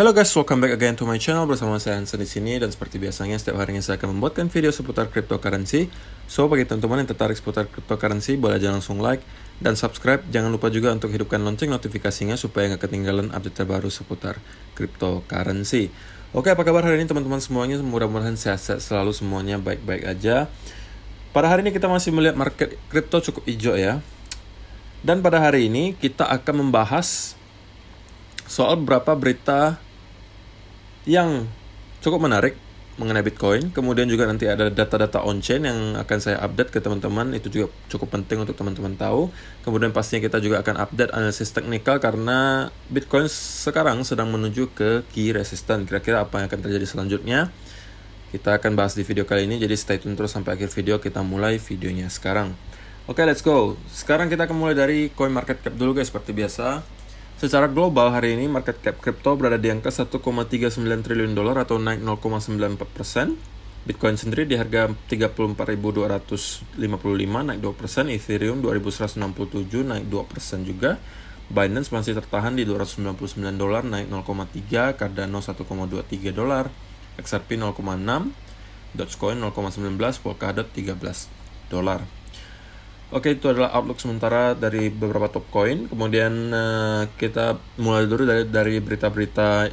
Halo guys, welcome back again to my channel. Bersama saya Hansen di sini, dan seperti biasanya setiap harinya saya akan membuatkan video seputar cryptocurrency. So bagi teman-teman yang tertarik seputar cryptocurrency, boleh aja langsung like dan subscribe. Jangan lupa juga untuk hidupkan lonceng notifikasinya supaya nggak ketinggalan update terbaru seputar cryptocurrency. Oke, apa kabar hari ini teman-teman semuanya? Mudah-mudahan sehat-sehat selalu, semuanya baik-baik aja. Pada hari ini kita masih melihat market crypto cukup hijau ya. Dan pada hari ini kita akan membahas soal beberapa berita yang cukup menarik mengenai Bitcoin. Kemudian juga nanti ada data-data on-chain yang akan saya update ke teman-teman. Itu juga cukup penting untuk teman-teman tahu. Kemudian pastinya kita juga akan update analisis teknikal karena Bitcoin sekarang sedang menuju ke key resistance. Kira-kira apa yang akan terjadi selanjutnya, kita akan bahas di video kali ini. Jadi stay tune terus sampai akhir video. Kita mulai videonya sekarang. Oke, let's go. Sekarang kita akan mulai dari CoinMarketCap dulu guys, seperti biasa. Secara global hari ini market cap kripto berada di angka 1,39 triliun dolar atau naik 0,94%. Bitcoin sendiri di harga 34.255 naik 2%, Ethereum 2.167 naik 2% juga. Binance masih tertahan di 299 dolar naik 0,3, Cardano 1,23 dolar, XRP 0,6, Dogecoin 0,19, Polkadot 13 dolar. Oke, itu adalah outlook sementara dari beberapa top coin. Kemudian kita mulai dulu dari berita-berita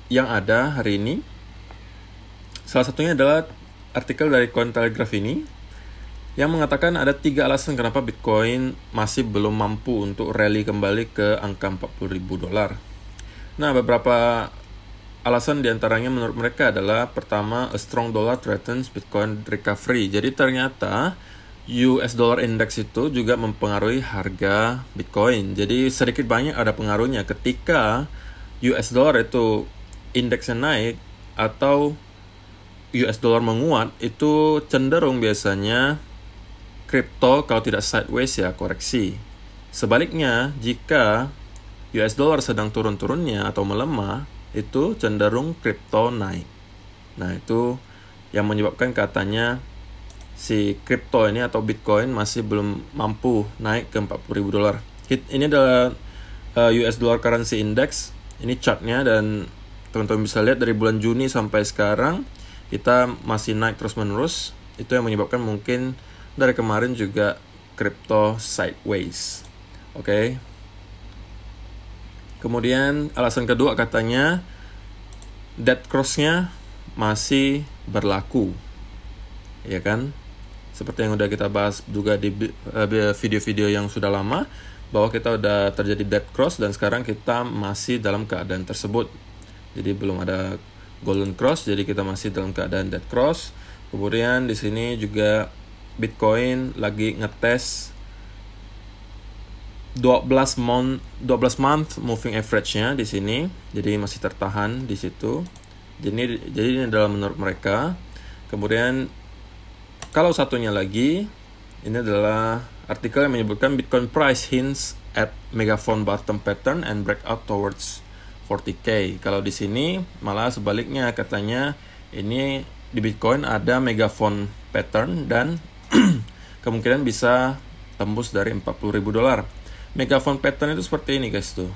yang ada hari ini. Salah satunya adalah artikel dari Cointelegraph ini yang mengatakan ada 3 alasan kenapa Bitcoin masih belum mampu untuk rally kembali ke angka 40.000 dolar. Nah, beberapa alasan diantaranya menurut mereka adalah pertama, a strong dollar threatens Bitcoin recovery. Jadi ternyata US dollar index itu juga mempengaruhi harga Bitcoin. Jadi sedikit banyak ada pengaruhnya ketika US dollar itu indeksnya naik atau US dollar menguat, itu cenderung biasanya kripto kalau tidak sideways ya koreksi. Sebaliknya, jika US dollar sedang turun-turunnya atau melemah, itu cenderung kripto naik. Nah, itu yang menyebabkan katanya si kripto ini atau Bitcoin masih belum mampu naik ke 40.000 dolar. Ini adalah US Dollar Currency Index. Ini chartnya, dan teman-teman bisa lihat dari bulan Juni sampai sekarang kita masih naik terus-menerus. Itu yang menyebabkan mungkin dari kemarin juga kripto sideways. Oke. Kemudian alasan kedua katanya dead cross-nya masih berlaku. Ya kan? Seperti yang udah kita bahas juga di video-video yang sudah lama, bahwa kita udah terjadi dead cross dan sekarang kita masih dalam keadaan tersebut. Jadi belum ada golden cross, jadi kita masih dalam keadaan dead cross. Kemudian di sini juga Bitcoin lagi ngetes 12 month moving average-nya di sini. Jadi masih tertahan di situ. Jadi ini adalah menurut mereka. Kemudian kalau satunya lagi, ini adalah artikel yang menyebutkan Bitcoin price hints at megaphone bottom pattern and breakout towards 40k. Kalau di sini malah sebaliknya, katanya ini di Bitcoin ada megaphone pattern dan kemungkinan bisa tembus dari 40.000 dolar. Megaphone pattern itu seperti ini guys tuh.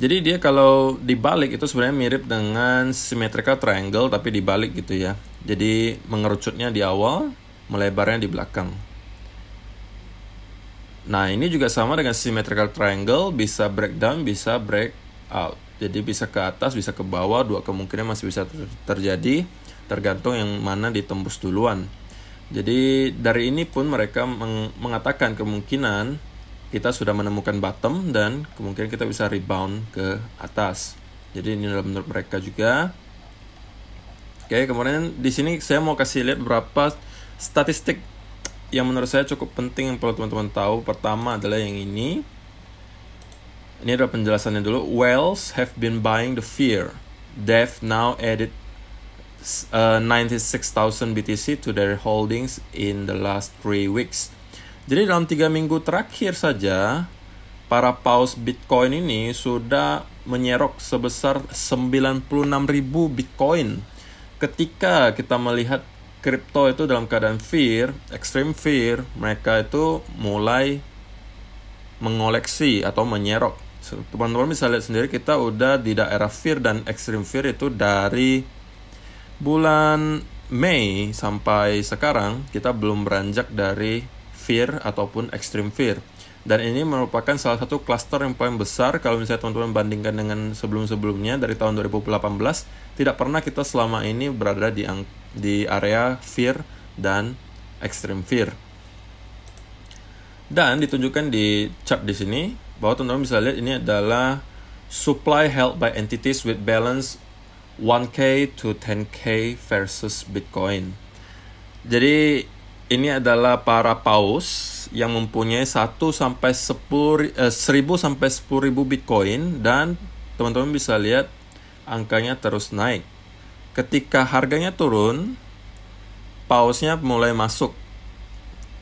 Jadi dia kalau dibalik itu sebenarnya mirip dengan symmetrical triangle tapi dibalik gitu ya. Jadi mengerucutnya di awal, melebarnya di belakang. Nah, ini juga sama dengan symmetrical triangle, bisa breakdown, bisa break out. Jadi bisa ke atas, bisa ke bawah, dua kemungkinan masih bisa terjadi, tergantung yang mana ditembus duluan. Jadi dari ini pun mereka mengatakan kemungkinan kita sudah menemukan bottom dan kemungkinan kita bisa rebound ke atas. Jadi ini adalah menurut mereka juga. Oke, kemudian di sini saya mau kasih lihat beberapa statistik yang menurut saya cukup penting yang perlu teman-teman tahu. Pertama adalah yang ini. Ini adalah penjelasannya dulu. Whales have been buying the fear. They've now added 96,000 BTC to their holdings in the last 3 weeks. Jadi dalam 3 minggu terakhir saja, para paus Bitcoin ini sudah menyerok sebesar 96.000 Bitcoin. Ketika kita melihat kripto itu dalam keadaan fear, extreme fear, mereka itu mulai mengoleksi atau menyerok Teman-teman bisa lihat sendiri kita udah di daerah fear dan extreme fear itu dari bulan Mei sampai sekarang kita belum beranjak dari fear ataupun extreme fear. Dan ini merupakan salah satu cluster yang paling besar kalau misalnya teman-teman bandingkan dengan sebelum-sebelumnya dari tahun 2018, tidak pernah kita selama ini berada di area fear dan extreme fear. Dan ditunjukkan di chart di sini bahwa teman-teman bisa lihat ini adalah supply held by entities with balance 1K to 10K versus Bitcoin. Jadi ini adalah para paus yang mempunyai 1 sampai 10.000 sampai 10.000 Bitcoin, dan teman-teman bisa lihat angkanya terus naik. Ketika harganya turun, pausnya mulai masuk.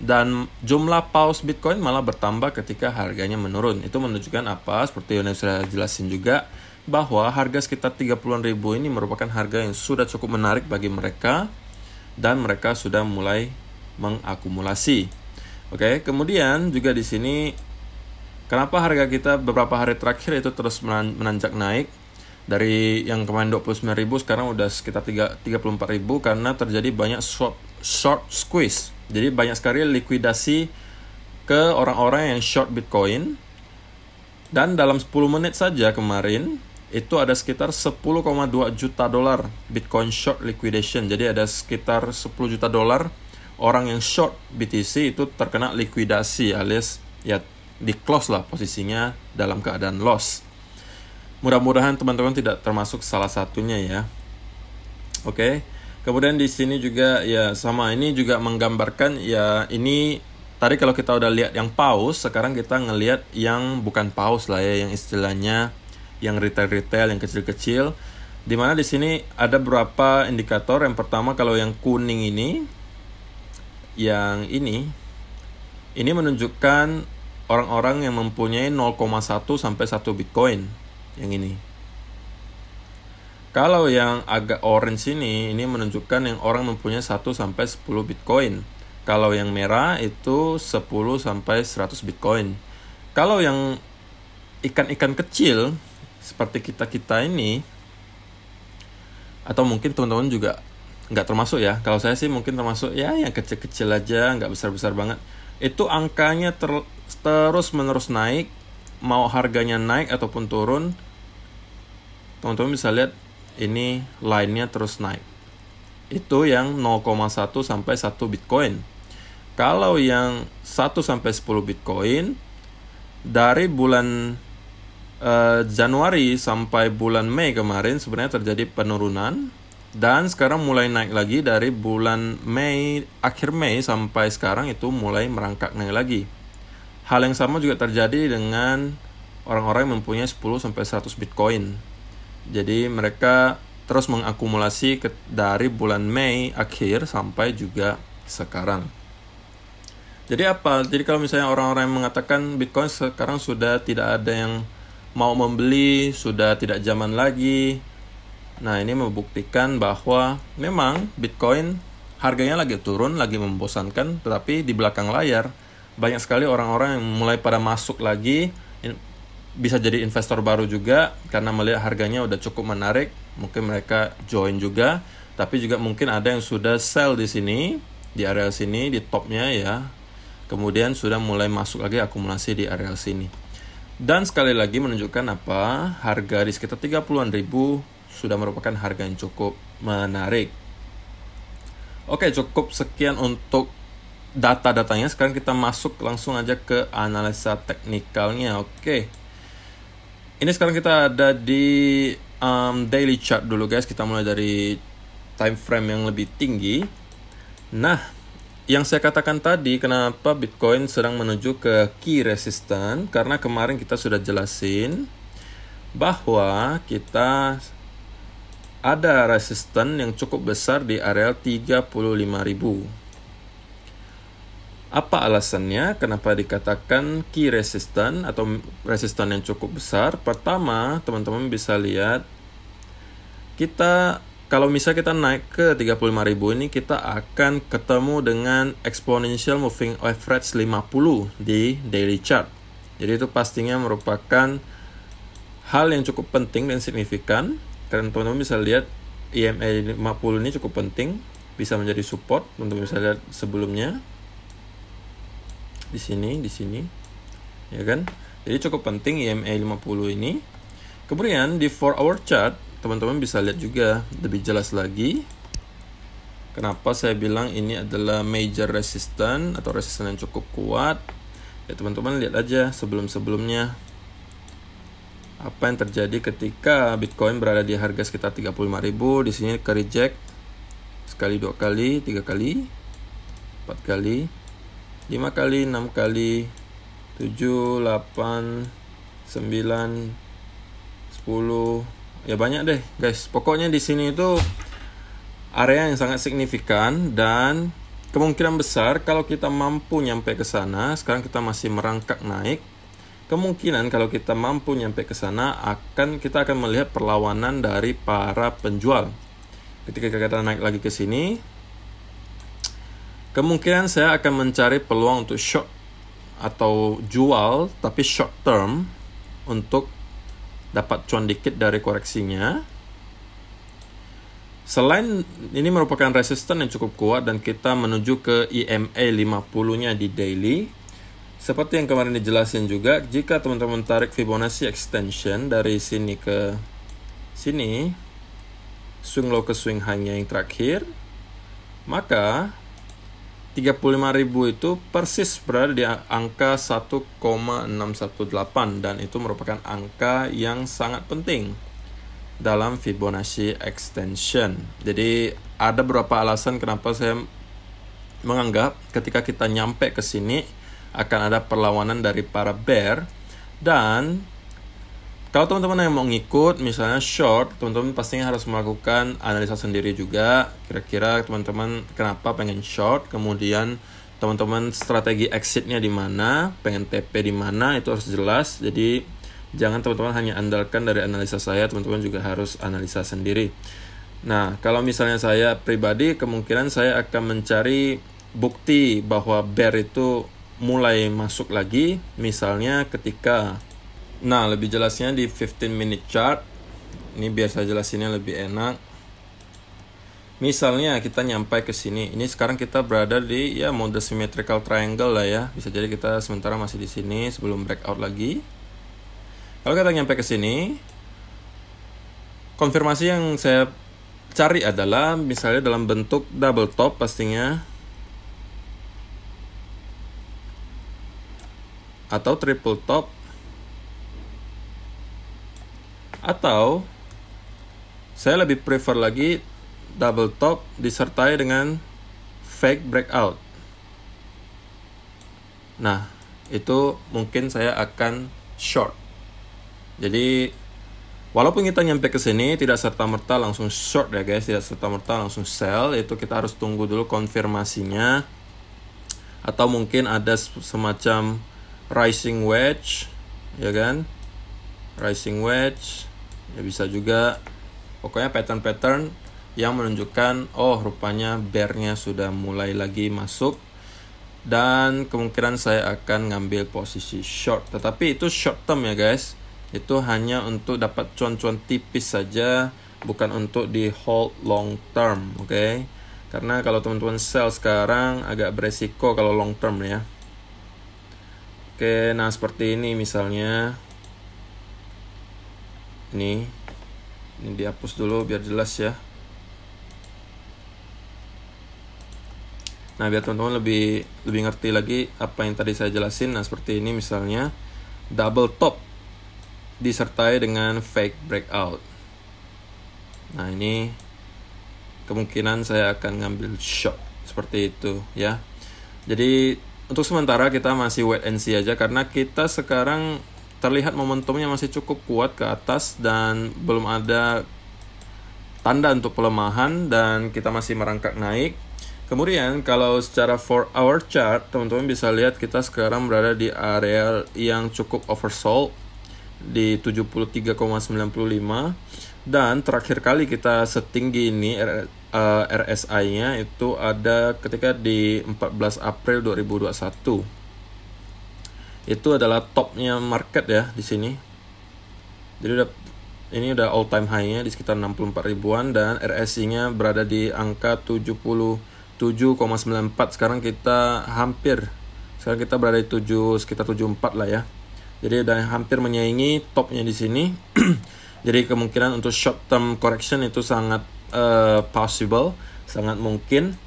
Dan jumlah paus Bitcoin malah bertambah ketika harganya menurun. Itu menunjukkan apa? Seperti yang saya jelasin juga, bahwa harga sekitar 30-an ribu ini merupakan harga yang sudah cukup menarik bagi mereka, dan mereka sudah mulai mengakumulasi. Oke, kemudian juga di sini kenapa harga kita beberapa hari terakhir itu terus menanjak naik dari yang kemarin 29.000 sekarang udah sekitar 34.000 karena terjadi banyak short squeeze. Jadi banyak sekali likuidasi ke orang-orang yang short Bitcoin. Dan dalam 10 menit saja kemarin itu ada sekitar 10,2 juta dolar Bitcoin short liquidation. Jadi ada sekitar 10 juta dolar orang yang short BTC itu terkena likuidasi, alias ya di close lah posisinya dalam keadaan loss. Mudah-mudahan teman-teman tidak termasuk salah satunya ya. Oke. Kemudian di sini juga ya sama, ini juga menggambarkan ya, ini tadi kalau kita udah lihat yang paus, sekarang kita ngelihat yang bukan paus lah ya, yang istilahnya yang retail yang kecil-kecil. Dimana di sini ada beberapa indikator. Yang pertama kalau yang kuning ini, yang ini menunjukkan orang-orang yang mempunyai 0,1 sampai 1 Bitcoin. Yang ini. Kalau yang agak orange ini menunjukkan yang orang mempunyai 1 sampai 10 Bitcoin. Kalau yang merah itu 10 sampai 100 Bitcoin. Kalau yang ikan-ikan kecil seperti kita ini, atau mungkin teman-teman juga nggak termasuk ya. Kalau saya sih mungkin termasuk ya yang kecil-kecil aja, nggak besar-besar banget. Itu angkanya terus-menerus naik, mau harganya naik ataupun turun. Teman-teman bisa lihat ini line-nya terus naik. Itu yang 0,1 sampai 1 Bitcoin. Kalau yang 1 sampai 10 Bitcoin dari bulan Januari sampai bulan Mei kemarin sebenarnya terjadi penurunan, dan sekarang mulai naik lagi dari bulan Mei, akhir Mei sampai sekarang itu mulai merangkak naik lagi. Hal yang sama juga terjadi dengan orang-orang yang mempunyai 10 sampai 100 Bitcoin. Jadi mereka terus mengakumulasi dari bulan Mei akhir sampai juga sekarang. Jadi apa? Jadi kalau misalnya orang-orang yang mengatakan Bitcoin sekarang sudah tidak ada yang mau membeli, sudah tidak zaman lagi. Nah, ini membuktikan bahwa memang Bitcoin harganya lagi turun, lagi membosankan, tetapi di belakang layar banyak sekali orang-orang yang mulai pada masuk lagi. Bisa jadi investor baru juga karena melihat harganya udah cukup menarik, mungkin mereka join juga. Tapi juga mungkin ada yang sudah sell di sini, di area sini, di topnya ya. Kemudian sudah mulai masuk lagi akumulasi di area sini. Dan sekali lagi menunjukkan apa? Harga di sekitar 30-an ribu sudah merupakan harga yang cukup menarik. Oke, cukup sekian untuk data-datanya. Sekarang kita masuk langsung aja ke analisa teknikalnya. Oke. Ini sekarang kita ada di daily chart dulu guys. Kita mulai dari time frame yang lebih tinggi. Nah, yang saya katakan tadi kenapa Bitcoin sedang menuju ke key resistance, karena kemarin kita sudah jelasin bahwa kita ada resistance yang cukup besar di area 35.000. Apa alasannya? Kenapa dikatakan key resistance atau resistance yang cukup besar? Pertama, teman-teman bisa lihat kita kalau misalnya kita naik ke 35.000 ini, kita akan ketemu dengan exponential moving average 50 di daily chart. Jadi itu pastinya merupakan hal yang cukup penting dan signifikan, karena teman-teman bisa lihat EMA 50 ini cukup penting, bisa menjadi support. Teman-teman bisa lihat sebelumnya di sini, ya kan? Jadi cukup penting EMA 50 ini. Kemudian di 4-hour chart, teman-teman bisa lihat juga lebih jelas lagi. Kenapa saya bilang ini adalah major resistance atau resistance yang cukup kuat? Ya teman-teman lihat aja sebelum-sebelumnya apa yang terjadi ketika Bitcoin berada di harga sekitar 35.000. Di sini ke reject sekali, 2 kali, 3 kali, 4 kali, 5 kali, 6 kali, 7, 8, 9, 10. Ya banyak deh, guys. Pokoknya di sini itu area yang sangat signifikan, dan kemungkinan besar kalau kita mampu nyampe ke sana. Sekarang kita masih merangkak naik. Kemungkinan kalau kita mampu nyampe ke sana, kita akan melihat perlawanan dari para penjual. Ketika kita naik lagi ke sini, kemungkinan saya akan mencari peluang untuk short atau jual, tapi short term, untuk dapat cuan dikit dari koreksinya. Selain ini merupakan resisten yang cukup kuat, dan kita menuju ke EMA 50-nya di daily. Seperti yang kemarin dijelasin juga, jika teman-teman tarik Fibonacci extension dari sini ke sini, swing low ke swing high-nya yang terakhir, maka 35.000 itu persis berada di angka 1,618, dan itu merupakan angka yang sangat penting dalam Fibonacci extension. Jadi ada beberapa alasan kenapa saya menganggap ketika kita nyampe ke sini akan ada perlawanan dari para bear. Dan kalau teman-teman yang mau ngikut misalnya short, teman-teman pastinya harus melakukan analisa sendiri juga. Kira-kira teman-teman kenapa pengen short, kemudian teman-teman strategi exitnya di mana, pengen TP di mana, itu harus jelas. Jadi jangan teman-teman hanya andalkan dari analisa saya, teman-teman juga harus analisa sendiri. Nah, kalau misalnya saya pribadi, kemungkinan saya akan mencari bukti bahwa bear itu mulai masuk lagi, misalnya ketika, nah lebih jelasnya di 15 minute chart. Ini biasa jelasinnya lebih enak. Misalnya kita nyampe ke sini, ini sekarang kita berada di ya mode symmetrical triangle lah ya. Bisa jadi kita sementara masih di sini sebelum breakout lagi. Kalau kita nyampe ke sini, konfirmasi yang saya cari adalah misalnya dalam bentuk double top pastinya, atau triple top, atau saya lebih prefer lagi double top disertai dengan fake breakout. Nah, itu mungkin saya akan short. Jadi walaupun kita nyampe ke sini tidak serta-merta langsung short ya guys, tidak serta-merta langsung sell, itu kita harus tunggu dulu konfirmasinya, atau mungkin ada semacam rising wedge, ya kan? Rising wedge, ya bisa juga. Pokoknya pattern-pattern yang menunjukkan, oh rupanya bear-nya sudah mulai lagi masuk, dan kemungkinan saya akan ngambil posisi short. Tetapi itu short term ya guys, itu hanya untuk dapat cuan-cuan tipis saja, bukan untuk di hold long term, oke? Karena kalau teman-teman sell sekarang agak beresiko kalau long term ya. Oke, nah seperti ini misalnya. Ini dihapus dulu biar jelas ya. Nah, biar teman-teman lebih ngerti lagi apa yang tadi saya jelasin. Nah, seperti ini misalnya double top disertai dengan fake breakout. Nah, ini kemungkinan saya akan ngambil short seperti itu ya. Jadi untuk sementara kita masih wait and see aja, karena kita sekarang terlihat momentumnya masih cukup kuat ke atas dan belum ada tanda untuk pelemahan, dan kita masih merangkak naik. Kemudian kalau secara 4-hour chart, teman-teman bisa lihat kita sekarang berada di area yang cukup oversold di 73,95, dan terakhir kali kita setinggi ini RSI-nya itu ada ketika di 14 April 2021. Itu adalah topnya market ya di sini. Jadi ini udah all time high-nya di sekitar 64 ribuan dan RSI-nya berada di angka 77,94. Sekarang kita berada di sekitar 74 lah ya. Jadi udah hampir menyaingi topnya di sini. Jadi kemungkinan untuk short term correction itu sangat possible, sangat mungkin.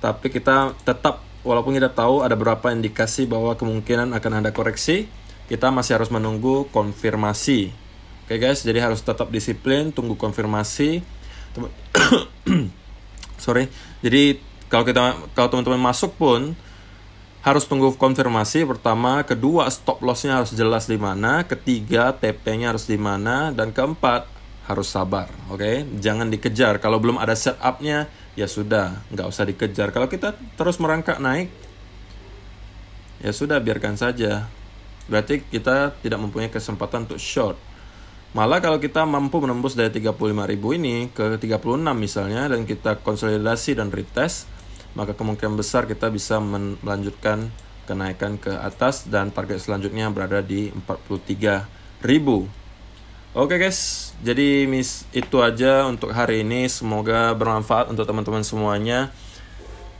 Tapi kita tetap, walaupun kita tahu ada beberapa indikasi bahwa kemungkinan akan ada koreksi, kita masih harus menunggu konfirmasi. Oke guys, jadi harus tetap disiplin, tunggu konfirmasi. Jadi kalau teman-teman masuk pun harus tunggu konfirmasi pertama, kedua stop loss-nya harus jelas di mana, ketiga TP-nya harus di mana, dan keempat harus sabar. Oke, jangan dikejar. Kalau belum ada setup-nya, ya sudah, nggak usah dikejar. Kalau kita terus merangkak naik, ya sudah, biarkan saja. Berarti kita tidak mempunyai kesempatan untuk short. Malah kalau kita mampu menembus dari 35.000 ini ke 36 misalnya, dan kita konsolidasi dan retest, maka kemungkinan besar kita bisa melanjutkan kenaikan ke atas dan target selanjutnya berada di 43.000. Oke guys, jadi itu aja untuk hari ini. Semoga bermanfaat untuk teman-teman semuanya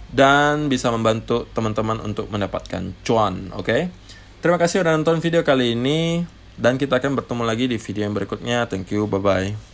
dan bisa membantu teman-teman untuk mendapatkan cuan. Oke. Terima kasih sudah nonton video kali ini. Dan kita akan bertemu lagi di video yang berikutnya. Thank you, bye-bye.